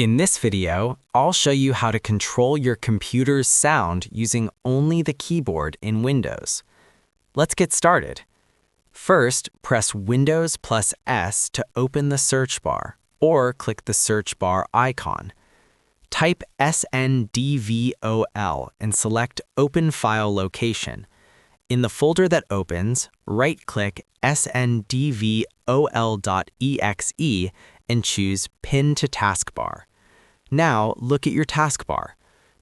In this video, I'll show you how to control your computer's sound using only the keyboard in Windows. Let's get started. First, press Windows plus S to open the search bar, or click the search bar icon. Type SNDVOL and select Open File Location. In the folder that opens, right-click SNDVOL.exe and choose Pin to Taskbar. Now, look at your taskbar.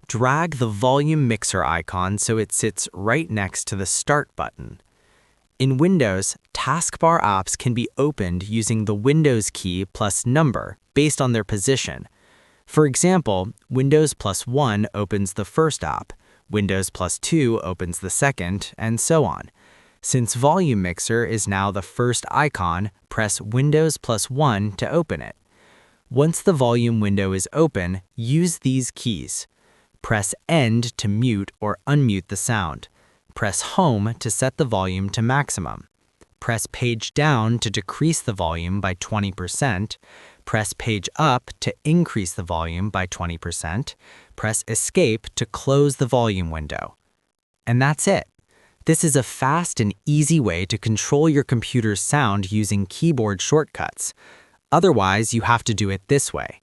Drag the volume mixer icon so it sits right next to the Start button. In Windows, taskbar apps can be opened using the Windows key plus number based on their position. For example, Windows plus 1 opens the first app, Windows plus 2 opens the second, and so on. Since Volume Mixer is now the first icon, press Windows plus 1 to open it. Once the volume window is open, use these keys. Press End to mute or unmute the sound. Press Home to set the volume to maximum. Press Page Down to decrease the volume by 20%. Press Page Up to increase the volume by 20%. Press Escape to close the volume window. And that's it. This is a fast and easy way to control your computer's sound using keyboard shortcuts. Otherwise, you have to do it this way.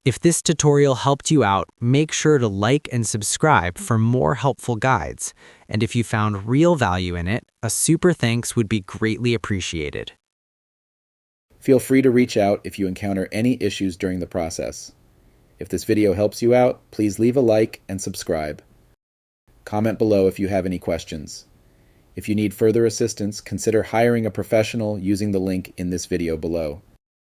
If this tutorial helped you out, make sure to like and subscribe for more helpful guides. And if you found real value in it, a super thanks would be greatly appreciated. Feel free to reach out if you encounter any issues during the process. If this video helps you out, please leave a like and subscribe. Comment below if you have any questions. If you need further assistance, consider hiring a professional using the link in this video below.